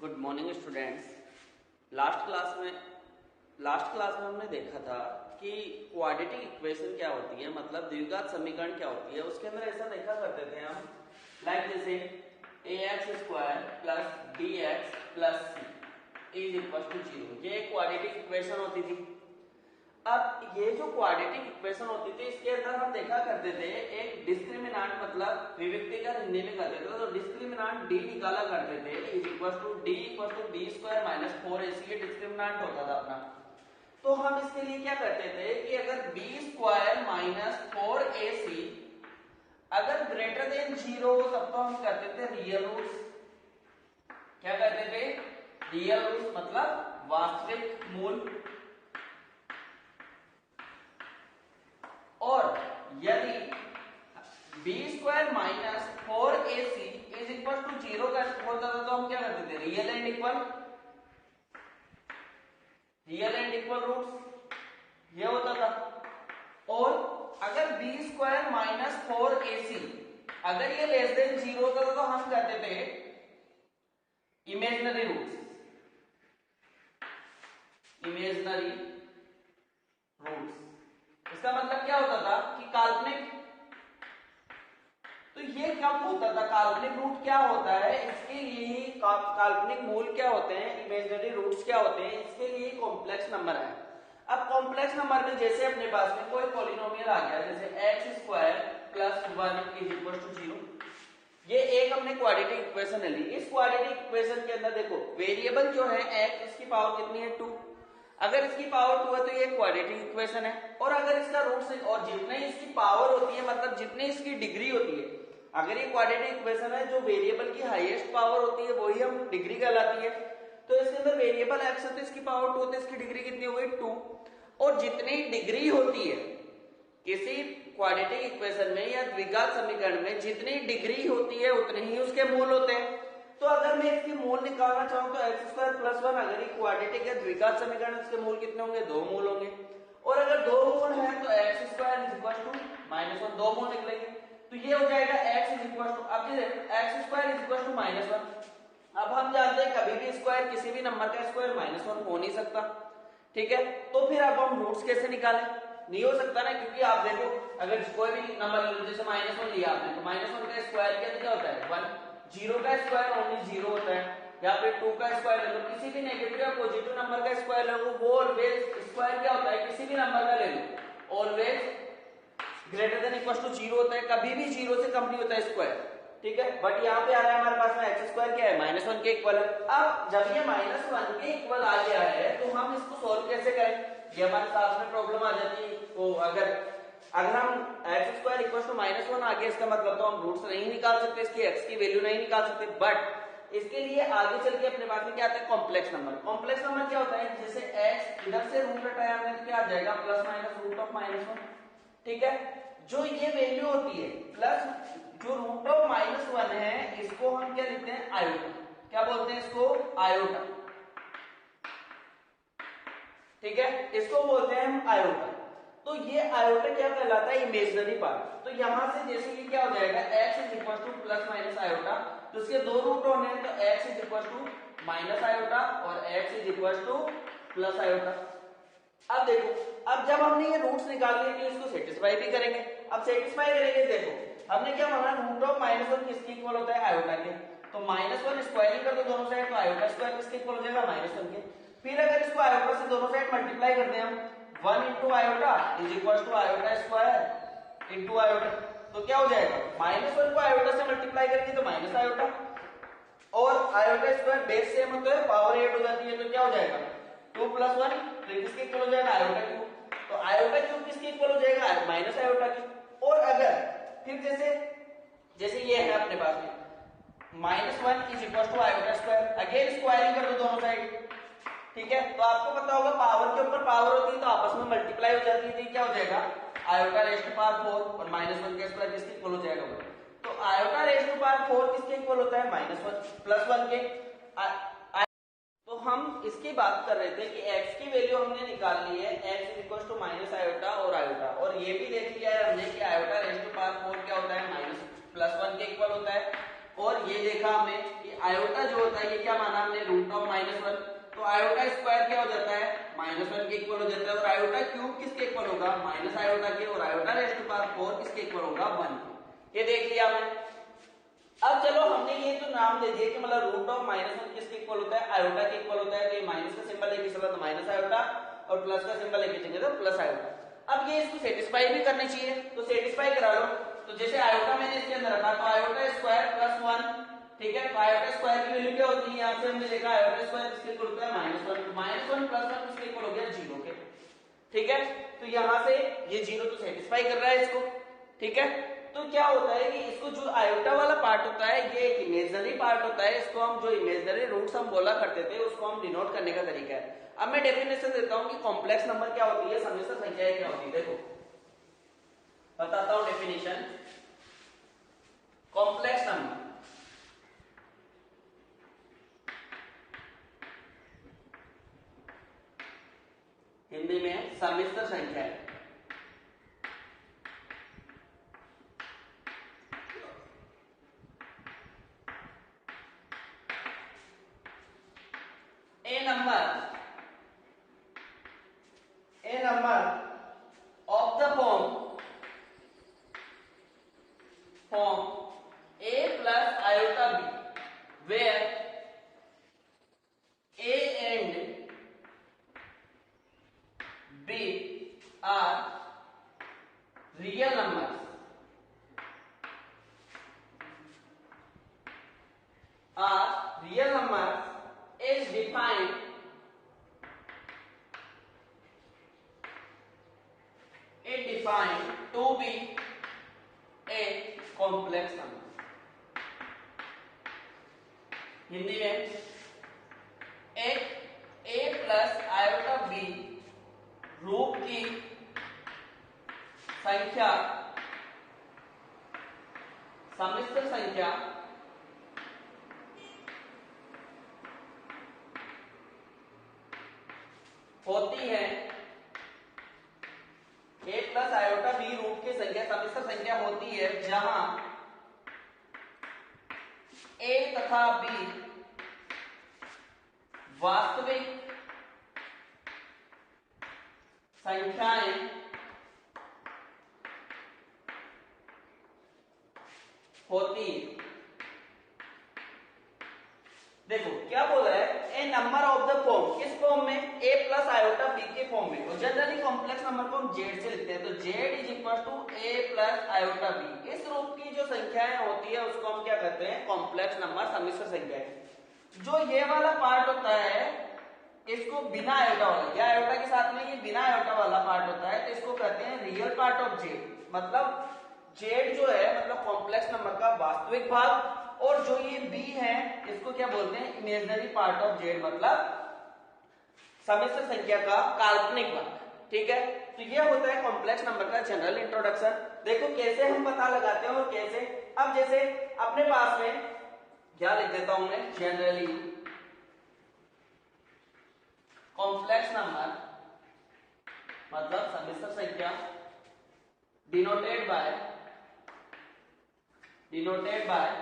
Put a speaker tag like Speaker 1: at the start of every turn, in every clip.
Speaker 1: Good morning students. Last class में हमने देखा था कि क्वाड्रेटिक इक्वेशन क्या होती है, मतलब द्विघात समीकरण क्या होती है। उसके अंदर ऐसा देखा करते थे हम, लाइक जैसे ax² plus bx plus c is equal to 0। ये क्वाड्रेटिक इक्वेशन होती थी। अब ये जो क्वाड्रेटिक इक्वेशन होती थी, इसके अंदर हम देखा करते थे एक डिस्क्रिमिनांट, मतलब विविक्तिकर हिंदी में करते थे, तो डिस्क्रिमिनांट d निकाला करते थे is equal to d equal to b² minus 4ac। ये डिस्क्रिमिनांट होता था अपना। तो हम इसके लिए क्या करते थे कि अगर b² माइनस 4ac अगर ग्रेटर देन 0 हो तब तो हम करते थे रियल रूट्स। क्या करते थे? रियल रूट्स, मतलब वास्तविक मूल। और यदि b² minus 4ac is equal to 0 का होता था तो हम क्या करते थे? रियल एंड इक्वल रूट्स ये होता था। और अगर b² माइनस 4ac अगर ये लेस देन 0 होता था तो हम करते थे इमेजिनरी रूट्स। इसका मतलब क्या होता था कि काल्पनिक, तो ये कब होता था? काल्पनिक रूट क्या होता है, इसके लिए ही काल्पनिक मूल क्या होते हैं, इमेजिनरी रूट्स क्या होते हैं, इसके लिए कॉम्प्लेक्स नंबर है। अब कॉम्प्लेक्स नंबर में जैसे अपने पास में कोई पॉलिनोमियल आ गया, जैसे x² plus 1 is equal to 0, ये एक हमने क्वाड्रेटिक इक्वेशन ली। इस क्वाड्रेटिक इक्वेशन के अंदर देखो वेरिएबल जो है x, इसकी पावर कितनी है? 2। अगर इसकी पावर 2 है तो ये क्वाड्रेटिक इक्वेशन है। और अगर इसका रूट और जितनी इसकी पावर होती है, मतलब जितनी इसकी डिग्री होती है, अगर ये क्वाड्रेटिक इक्वेशन है, जो वेरिएबल की हाईएस्ट पावर होती है वही हम डिग्री कहलाती है। तो इसके अंदर वेरिएबल x है तो इसकी पावर 2 होती है, इसकी डिग्री कितनी हो गई? 2। और जितनी डिग्री होती है किसी क्वाड्रेटिक इक्वेशन में या द्विघात समीकरण में, जितनी डिग्री होती है उतने ही उसके मूल होते हैं। तो अगर मैं इसके मूल निकालना चाहूं तो x² प्लस 1 अगर ये क्वाड्रेटिक या द्विघात समीकरण, इसके मूल कितने होंगे? 2 मूल होंगे। और अगर 2 मूल है तो x² इज इक्वल टू -1, 2 मूल निकलेंगे। तो ये हो जाएगा x इज इक्वल टू, अब ये x² इज इक्वल टू -1। अब हम जानते हैं कभी भी स्क्वायर, किसी भी नंबर का स्क्वायर -1 हो नहीं सकता, ठीक है। तो फिर अब हम रूट्स कैसे निकालें? नहीं हो सकता ना, क्योंकि आप देखो अगर कोई भी नंबर जैसे -1 लिया आपने तो -1 का स्क्वायर क्या होता है? 1। 0 का स्क्वायर ओनली 0 होता है। या फिर 2 का स्क्वायर ले लो, किसी भी नेगेटिव या पॉजिटिव नंबर का स्क्वायर ले लो, वो ऑलवेज स्क्वायर क्या होता है? किसी भी नंबर का ले लो, always greater than equal to 0 होता है, कभी भी 0 से कम नहीं होता है स्क्वायर, ठीक है। बट यहाँ पे आ रहा है हमारे पास में x² क्या है? -1 के इक्वल है। अब जब ये -1 के इक्वल आ गया है तो हम इसको सोल्व कैसे करें? ये हमारे साथ में प्रॉब्लम आ जाती है। तो अगर हम x² इक्वल टू -1 आ गया, इसका मतलब तो हम रूट्स नहीं निकाल सकते, इसकी x की वैल्यू नहीं निकाल सकते। बट इसके लिए आगे चल के अपने पास में क्या आता है? Complex number. कॉम्प्लेक्स नंबर क्या होता है? जैसे x इधर से रूट हटाया हमने तो क्या आ जाएगा? प्लस माइनस रूट ऑफ -1, ठीक है। जो ये वैल्यू होती है प्लस जो रूट ऑफ -1 है, इसको हम क्या लिखते हैं? आयोटा। क्या बोलते हैं इसको? आयोटा, ठीक है। इसको बोलते हैं हम आयोटा। तो ये आयोटा क्या कहलाता है? Imaginary part. तो यहां से जैसे ये क्या हो जाएगा? x is equal to plus minus iota, तो इसके दो रूट होने हैं, तो x is equal to minus iota और x is equal to plus iota. अब देखो, अब जब हमने ये रूट्स निकाल लिए तो इसको सेटिस्फाई भी करेंगे। अब सेटिस्फाई करेंगे, देखो हमने क्या माना? रूट ऑफ -1 किसके इक्वल होता है? आयोटा के। तो -1 स्क्वायरिंग कर दो दोनों साइड, तो आयोटा स्क्वायर किसके इक्वल हो जाएगा? -1 के। फिर अगर इसको आयोटा से दोनों साइड मल्टीप्लाई करते हैं हम, 1 into iota is equal to iota square into iota, तो क्या हो जाएगा? -1 को आयोटा से मल्टीप्लाई करेंगे तो माइनस आयोटा, और आयोटा स्क्वायर बेस सेम होता है, पावर 8 हो जाती है, तो क्या हो जाएगा? 2 + 1 तो किसके इक्वल हो जाएगा? Iota cube. तो आयोटा क्यूब किसके इक्वल हो जाएगा? Minus iota cube. और अगर फिर जैसे ये है अपने पास में -1 is equal to iota square, again squaring कर दो दोनों साइड, ठीक है। तो आपको पता होगा पावर के ऊपर पावर होती है तो आपस में मल्टीप्लाई हो जाती है, तो क्या हो जाएगा? आयोटा रेज़ टू पावर 4 और -1 का स्क्वायर किसके इक्वल हो जाएगा? तो आयोटा रेज़ टू पावर 4 किसके इक्वल होता है? -1 प्लस 1 के। तो हम इसकी बात कर रहे थे कि x की वैल्यू हमने निकाल ली है, x is equal to minus iota और आयोटा, और ये भी देख लिया है हमने कि आयोटा रेज़ टू पावर 4 क्या होता है? -+1 के इक्वल होता है, और ये देखा हमने कि आयोटा जो होता है ये क्या माना हमने, रूट ऑफ -1, तो आयोटा स्क्वायर क्या हो जाता है, -1 के इक्वल हो जाता है, और आयोटा क्यूब किसके इक्वल होगा, माइनस आयोटा के, और आयोटा रेज़ टू पावर 4 किसके इक्वल होगा, 1 के। ये देख लिया हमने। अब चलो हमने ये तो नाम दे दिया कि मतलब रूट ऑफ -1 किसके इक्वल होता है, आयोटा के इक्वल होता है, तो ये माइनस का सिंबल लेके चला तो माइनस आयोटा, और प्लस का सिंबल लेके चलेंगे तो प्लस आयोटा। अब ये इसको सेटिस्फाई भी करनी चाहिए, तो सेटिस्फाई करा लो। तो जैसे आयोटा मैंने इसके अंदर रखा, तो आयोटा स्क्वायर प्लस 1, ठीक है, तो आयोटा स्क्वायर की वैल्यू क्या होती है, यहाँ से हमने देखा आयोटा स्क्वायर किसके इक्वल होता है, -1, -1 प्लस 1 किसके इक्वल हो गया, 0 के, ठीक है। तो यहाँ से ये 0 तो सेटिस्फाई कर रहा है इसको, ठीक है। तो क्या होता है कि इसको जो आयोटा वाला पार्ट होता है ये एक इमेजिनरी पार्ट होता है, इसको हम जो इमेजिनरी रूट्स हम बोला करते थे उसको हम डिनोट करने का तरीका है। अब मैं डेफिनेशन देता हूं कि कॉम्प्लेक्स नंबर क्या होती है, समिश्र संख्याएं क्या होती है। देखो बताता हूं डेफिनेशन। कॉम्प्लेक्स नंबर हिंदी में समिश्र संख्या है। A number of the form a plus iota b, where a and b are real numbers, is defined to be a complex number। Hindi में एक a प्लस आयोटा b रूप की संख्या, समिश्र संख्या होती है, a प्लस आयोटा b रूप की संख्या समिश्र संख्या होती है जहां a तथा b वास्तविक संख्याएं होती है। देखो क्या बोल रहा है, ए नंबर ऑफ द फॉर्म, किस फॉर्म में, a प्लस आयोटा b के फॉर्म में। और जनरली कॉम्प्लेक्स नंबर को हम z से लिखते हैं, तो z is equal to a plus iota b। इस रूप की जो संख्याएं होती है उसको हम क्या कहते हैं, कॉम्प्लेक्स नंबर, समिश्र संख्याएं। जो ये वाला पार्ट होता है इसको बिना आयोटा वाला, या आयोटा के साथ में ये बिना आयोटा वाला पार्ट होता है, तो इसको कहते हैं रियल पार्ट ऑफ z। मतलब z जो है मतलब कॉम्प्लेक्स नंबर का वास्तविक भाग, और जो ये b है इसको क्या बोलते हैं, इमेजिनरी पार्ट ऑफ z, मतलब समिश्र संख्या का काल्पनिक भाग, ठीक है। तो ये होता है कॉम्प्लेक्स नंबर का जनरल इंट्रोडक्शन। देखो कैसे हम पता लगाते हैं और कैसे। अब जैसे अपने पास में क्या लिख देता हूं मैं, जनरली कॉम्प्लेक्स नंबर मतलब समिश्र संख्या डिनोटेड बाय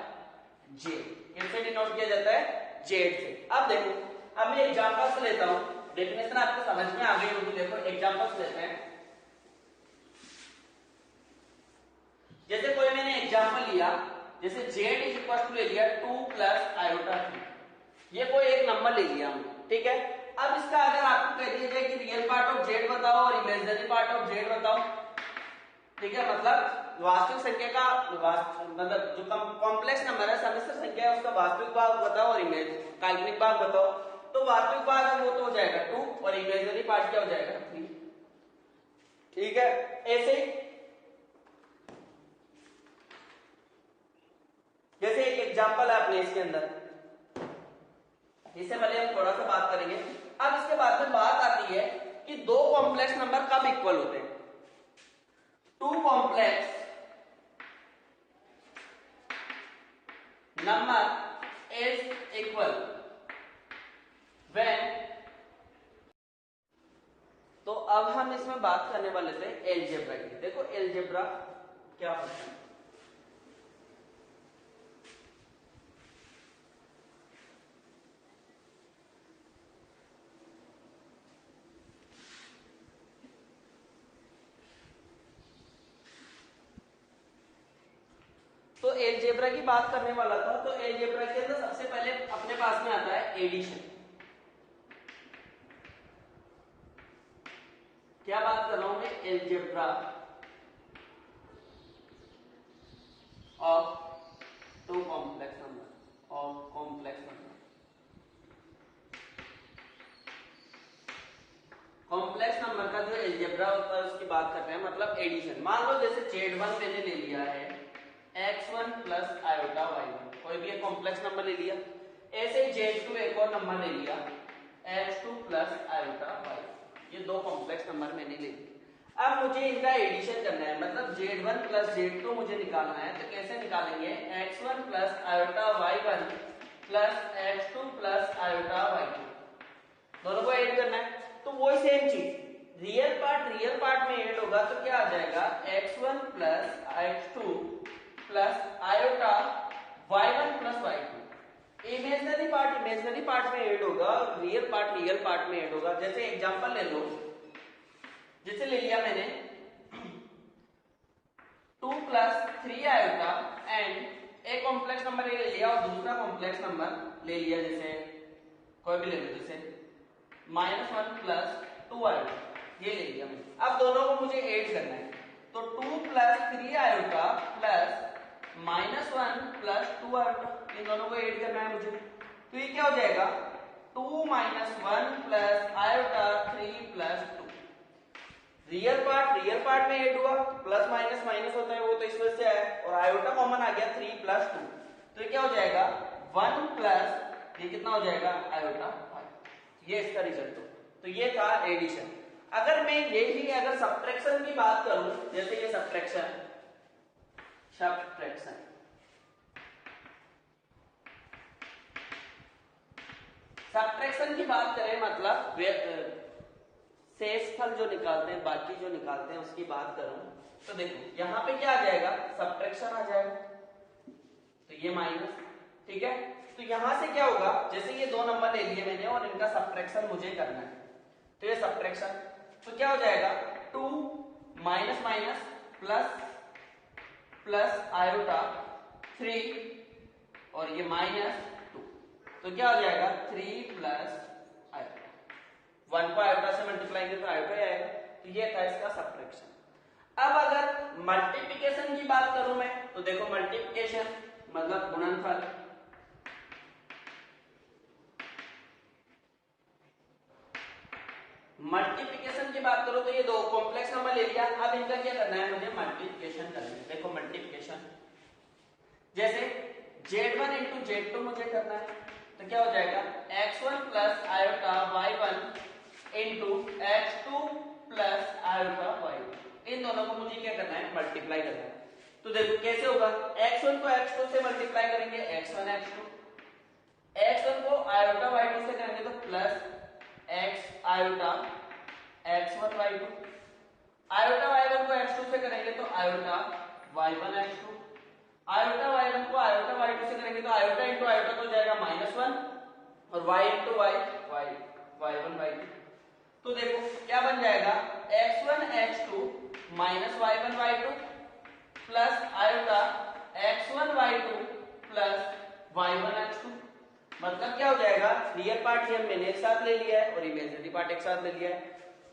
Speaker 1: जे। कैसे डिनोट किया जाता है, जेड से। अब देखो, अब मैं एग्जांपल्स लेता हूं, डेफिनेशन आपको समझ में आ गई होगी। देखो एग्जांपल्स लेते हैं। जैसे कोई मैंने एग्जांपल लिया, जैसे z इज इक्वल टू ले लिया 2 प्लस आयोटा 3, ये कोई एक नंबर ले लिया हमने, ठीक है। अब इसका अगर आपको कह दिया जाए कि रियल पार्ट ऑफ z बताओ और इमेजिनरी पार्ट ऑफ z बताओ, ठीक है, मतलब वास्तविक संख्या का मतलब जो कॉम्प्लेक्स नंबर है, समिश्र संख्या है, उसका वास्तविक भाग बताओ और काल्पनिक भाग बताओ। तो वास्तविक भाग है वो तो हो जाएगा 2 और इमेजिनरी पार्ट क्या हो जाएगा 3, ठीक है। ऐसे जैसे एक एग्जांपल है अपने इसके अंदर, इससे पहले हम थोड़ा सा बात करेंगे। अब इसके बाद में बात आती है कि दो कॉम्प्लेक्स नंबर कब इक्वल होते हैं। Two complex number is equal when, तो अब हम इसमें बात करने वाले थे एलजेब्रा की। देखो एलजेब्रा क्या होता है, एलजेब्रा की बात करने वाला था, तो एलजेब्रा के अंदर सबसे पहले अपने पास में आता है एडिशन। क्या बात कर रहा हूं मैं? Algebra of two complex number, of complex number. Complex number का जो एलजेब्रा होता है उसकी बात कर रहे हैं, मतलब एडिशन। मान लो जैसे Z1 मैंने ले लिया है x1 प्लस आयोटा y1, कोई भी एक कॉम्प्लेक्स नंबर ले लिया। ऐसे ही Z2 एक और नंबर ले लिया x2 प्लस आयोटा y, ये दो कॉम्प्लेक्स नंबर मैंने ले लिए। अब मुझे इनका एडिशन करना है, मतलब Z1 प्लस Z2 मुझे निकालना है। तो कैसे निकालेंगे? x1 plus iota y1 plus x2 plus iota y2, दोनों को ऐड करना है। तो वही सेम चीज, रियल पार्ट में ऐड होगा तो क्या आ जाएगा? x1 plus x2 plus iota y1 plus y2। Imaginary part में ऐड होगा और रियल पार्ट में ऐड होगा। जैसे एग्जांपल ले लो, जैसे ले लिया मैंने 2 प्लस 3 आयोटा एंड एक कॉम्प्लेक्स नंबर ले लिया और दूसरा कॉम्प्लेक्स नंबर ले लिया, जैसे कोई भी ले लो, जैसे -1 प्लस 2 आयोटा, ये ले लिया मैंने। अब दोनों को मुझे ऐड करना है, तो 2 plus 3 iota plus -1 plus 2 iota, इन दोनों को ऐड करना है मुझे। तो ये क्या हो जाएगा? 2 minus 1 plus iota 3 plus 2। Real part में ऐड हुआ, प्लस माइनस माइनस होता है, वो तो इस वजह से आया, और आयोटा कॉमन आ गया 3 प्लस 2। तो ये क्या हो जाएगा? 1 प्लस ये कितना हो जाएगा? आयोटा 5। ये इसका रिजल्ट हो। तो ये था एडिशन। अगर मैं यही अगर सब्ट्रैक्शन की बात करूं, जैसे ये सब्ट्रैक्शन की बात करें, मतलब शेषफल जो निकालते हैं, बाकी जो निकालते हैं उसकी बात करूं, तो देखो यहां पे क्या आ जाएगा? सब्ट्रैक्शन आ जाएगा, तो ये माइनस, ठीक है। तो यहां से क्या होगा? जैसे ये दो नंबर ले लिए मैंने और इनका सब्ट्रैक्शन मुझे करना है, तो ये सब्ट्रैक्शन, तो क्या हो जाएगा? 2 minus minus plus plus iota 3 और ये -2, तो क्या हो जाएगा? 3 प्लस आयोटा, 1 को आयोटा से मल्टीप्लाई करें तो आयोटा ही आएगा। तो ये था इसका सब्ट्रैक्शन। अब अगर मल्टीप्लिकेशन की बात करूं मैं, तो देखो मल्टीप्लिकेशन मतलब गुणनफल। मल्टीप्लिकेशन की बात करो तो ये दो कॉम्प्लेक्स नंबर ले लिया, अब इनका क्या करना है? मुझे मल्टीप्लिकेशन करना है। देखो मल्टीप्लिकेशन, जैसे Z1 इंटू Z2 मुझे करना है, तो क्या हो जाएगा? x1 plus iota y1 into x2 plus iota y2। इन दोनों को मुझे क्या करना है? मल्टीप्लाई करना है। तो देखो कैसे होगा? x1 को x2 से मल्टीप्लाई करेंगे, x1 x2, x1 को आयोटा y2 से करेंगे तो plus x iota x1 y2, iota y1 को x2 से करेंगे तो iota y1 x2, iota y1 को आयोटा y2 से करेंगे तो आयोटा इंटू आयोटा तो जाएगा -1 और y into y y1 y2। तो देखो क्या बन जाएगा? x1 x2 minus y1 y2 plus iota x1 y2 plus y1 x2। मतलब क्या हो जाएगा? रियल पार्ट ये मैंने एक साथ ले लिया है और इमेजिनरी पार्ट एक साथ ले लिया है।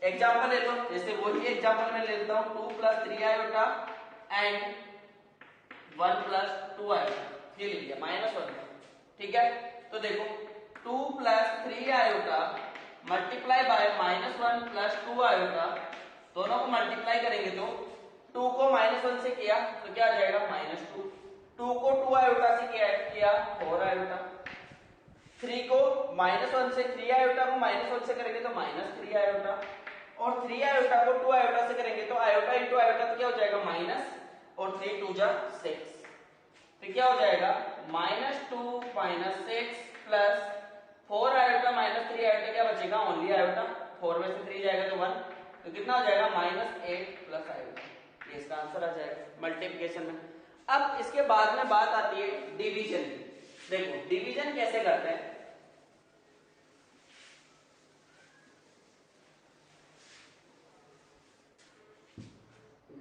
Speaker 1: एग्जांपल ले लो, जैसे वही एग्जांपल मैं ले लेता हूं, 2 plus 3 iota and 1 plus 2 iota, ये ले लिया -1, ठीक है। तो देखो 2 plus 3 iota multiply by -1 plus 2 iota, दोनों को मल्टीप्लाई करेंगे तो 2 को -1 से किया तो क्या आ जाएगा? -2, 2 को 2 आयोटा से किया 4 आयोटा, 3 को -1 से 3 आयोटा को -1 से करेंगे तो -3 आयोटा, और 3 आयोटा को 2 आयोटा से करेंगे तो आयोटा इंटू आयोटा तो क्या हो जाएगा? माइनस, और 3 2 जा 6, तो क्या हो जाएगा? -2 -6 प्लस 4 आयोटा -3 आयोटा, क्या बचेगा? ओनली आयोटा, 4 में से 3 जाएगा तो 1, तो कितना हो जाएगा? -8 प्लस आयोटा। ये इसका आंसर आ जाएगा मल्टीप्लिकेशन में। अब इसके बाद में बात आती है डिवीजन की। देखो डिवीजन कैसे करते हैं?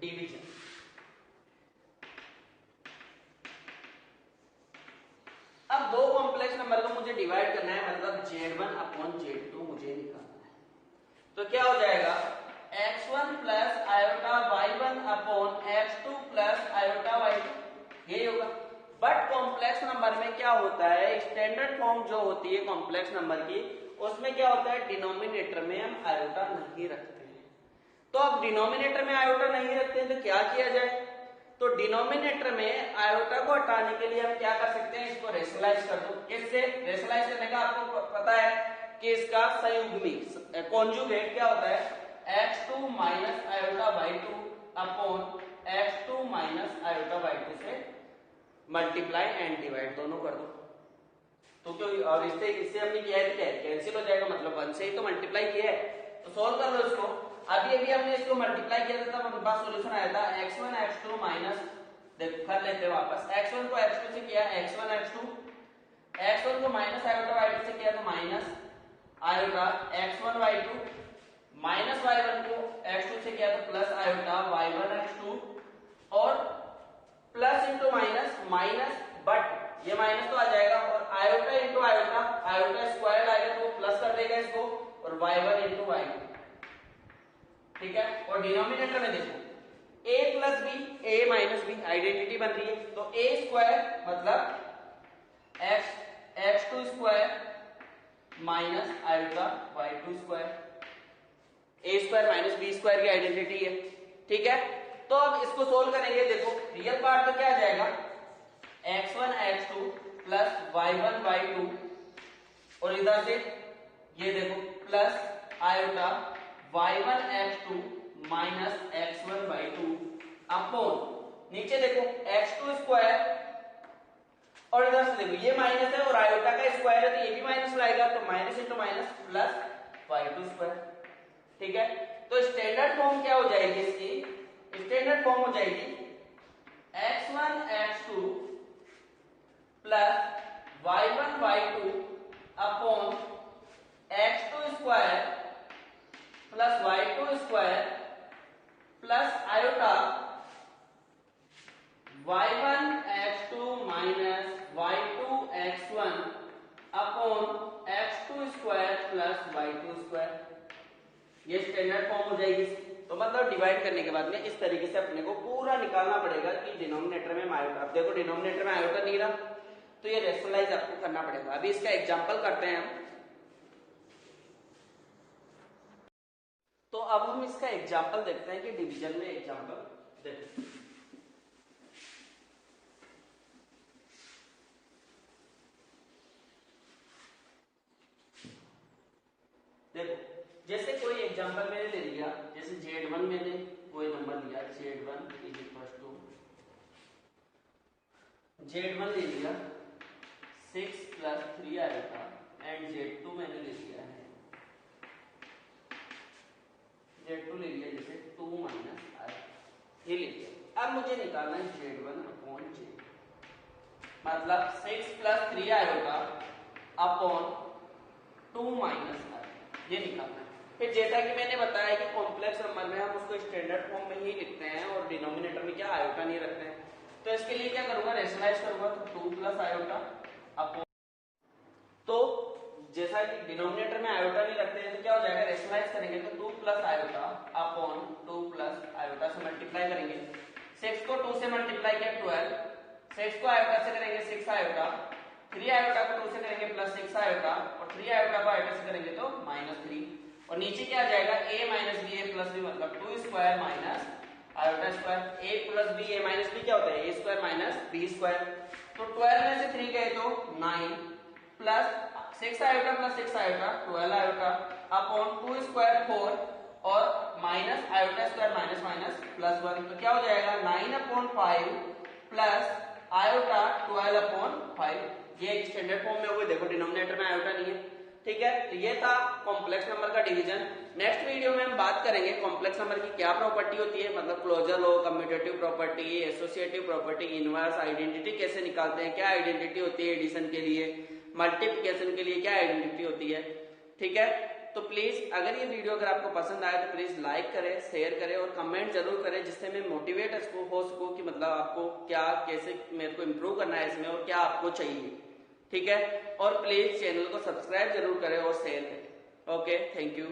Speaker 1: डिवीजन नंबर को मुझे डिवाइड करना है, मतलब Z1 अपॉन Z2 मुझे निकालना है। तो क्या हो जाएगा, x1 plus iota y1 upon x2 plus iota y2, यही होगा। बट कॉम्प्लेक्स नंबर में क्या होता है, स्टैंडर्ड फॉर्म जो होती है कॉम्प्लेक्स नंबर की, उसमें क्या होता है, डिनोमिनेटर में हम आयोटा नहीं रखते हैं। तो अब डिनोमिनेटर में आयोटा नहीं रखते हैं तो क्या किया जाए, तो डिनोमिनेटर में आयोटा को हटाने के लिए हम क्या कर सकते हैं, इसको रेशनलाइज कर दो। किससे रेशनलाइज करने का आपको पता है कि इसका संयुग्मी कॉन्जुगेट क्या होता है, x2 minus iota y2 upon x2 minus iota y2 से मल्टीप्लाई एंड डिवाइड दोनों कर दो। तो क्यों, और इससे हमने किया है क्या, कैंसिल हो जाएगा, मतलब 1 से ही तो मल्टीप्लाई किया है। तो सोल्व कर लो इसको। अभी हमने इसको मल्टीप्लाई किया था तब हमारे पास सॉल्यूशन आया था x1 x2 माइनस, देखो कर लेते हैं वापस, x1 को x2 से किया x1 x2, x1 को माइनस आयोटा y2 से किया तो minus iota x1 y2, minus y1 को x2 से किया तो प्लस आयोटा y1 x2, और plus into minus minus, but ये माइनस तो आ जाएगा, और iota into iota, iota square आएगा तो प्लस कर देगा इसको, और y1 इंटू y2, ठीक है। और डिनोमिनेटर में देखो a plus b, a minus b, identity बन रही है, तो a स्क्वायर मतलब x2 square minus iota y2 square, a square minus b square की आइडेंटिटी है, ठीक है। तो अब इसको सोल्व करेंगे, देखो रियल पार्ट तो क्या आ जाएगा, x1 x2 plus y1 y2, और इधर से ये देखो plus iota y1 x2 minus x1 y2 upon नीचे देखो x2 स्क्वायर, और इधर से देखो ये माइनस है और आयोटा का स्क्वायर है तो ये भी माइनस लाएगा, तो minus into minus plus y2 square, ठीक है। तो स्टैंडर्ड फॉर्म क्या हो जाएगी इसकी, स्टैंडर्ड फॉर्म हो जाएगी x1 x2 plus y1 y2 upon x2 square plus y2 square plus iota y1 x2 minus y2 x1 upon x2 square plus y2 square, ये स्टैंडर्ड फॉर्म हो जाएगी। तो मतलब डिवाइड करने के बाद में इस तरीके से अपने को पूरा निकालना पड़ेगा कि डिनोमिनेटर में आयोटा, अब देखो डिनोमिनेटर में आयोटा नहीं रहा तो ये रेशनलाइज आपको करना पड़ेगा। अभी इसका एग्जांपल करते हैं हम। तो अब हम इसका एग्जांपल देखते हैं कि डिवीजन में एग्जांपल देखो। देखो जैसे कोई एग्जांपल मैंने ले लिया, जैसे Z1 मैंने कोई नंबर लिया, Z1 is equal to Z1 ले लिया 6 प्लस 3 आएगा, एंड Z2 मैंने ले लिया है, Z2 ले लिया जैसे 2 माइनस आई, ये ले लिया। अब मुझे निकालना है Z1 अपॉन Z2, मतलब 6 प्लस 3 आएगा अपॉन 2 माइनस आई, ये निकालना है। फिर जैसा कि मैंने बताया कि कॉम्प्लेक्स नंबर में हम उसको स्टैंडर्ड फॉर्म में ही लिखते हैं और डिनोमिनेटर में क्या आयोटा नहीं रखते हैं। तो इसके लिए क्या करूंगा, रेशनलाइज करूंगा, तो 2 प्लस आयोटा अपॉन, तो जैसा कि डिनोमिनेटर में आयोटा नहीं रखते हैं तो क्या हो जाएगा, रेशनलाइज करेंगे तो 2 plus iota upon 2 plus iota से मल्टीप्लाई करेंगे, 6 को 2 से मल्टीप्लाई किया 12, 6 को आयोटा से करेंगे 6 आयोटा, 3 आयोटा को 2 से करेंगे प्लस 6 आयोटा, और 3 आयोटा को आयोटा से करेंगे तो -3, और नीचे क्या आ जाएगा a minus b a plus b, मतलब 2 square minus iota square, a plus b a minus b क्या होता है, a square minus b square. तो 12 में से 3 गए तो 9 plus 6 iota plus 6 iota 12 iota upon 2 square 4, और minus iota square minus minus plus 1, तो क्या हो जाएगा 9/5 प्लस आयोटा 12/5, ये स्टैंडर्ड फॉर्म में हो गई। देखो डिनोमिनेटर में आयोटा नहीं है, ठीक है। तो ये था कॉम्प्लेक्स नंबर का डिवीजन। नेक्स्ट वीडियो में हम बात करेंगे कॉम्प्लेक्स नंबर की क्या प्रॉपर्टी होती है, मतलब closure law, commutative property, associative property, inverse, identity कैसे निकालते हैं, क्या आइडेंटिटी होती है एडिशन के लिए, मल्टीप्लिकेशन के लिए क्या आइडेंटिटी होती है, ठीक है। तो प्लीज अगर ये वीडियो अगर आपको पसंद आए तो प्लीज लाइक करें, शेयर करें और कमेंट जरूर करें, जिससे मैं मोटिवेट हो सकूं कि मतलब आपको क्या कैसे मेरे को इम्प्रूव करना है इसमें और क्या आपको चाहिए, ठीक है, और प्लीज चैनल को सब्सक्राइब जरूर करें और शेयर करें। Okay, thank you.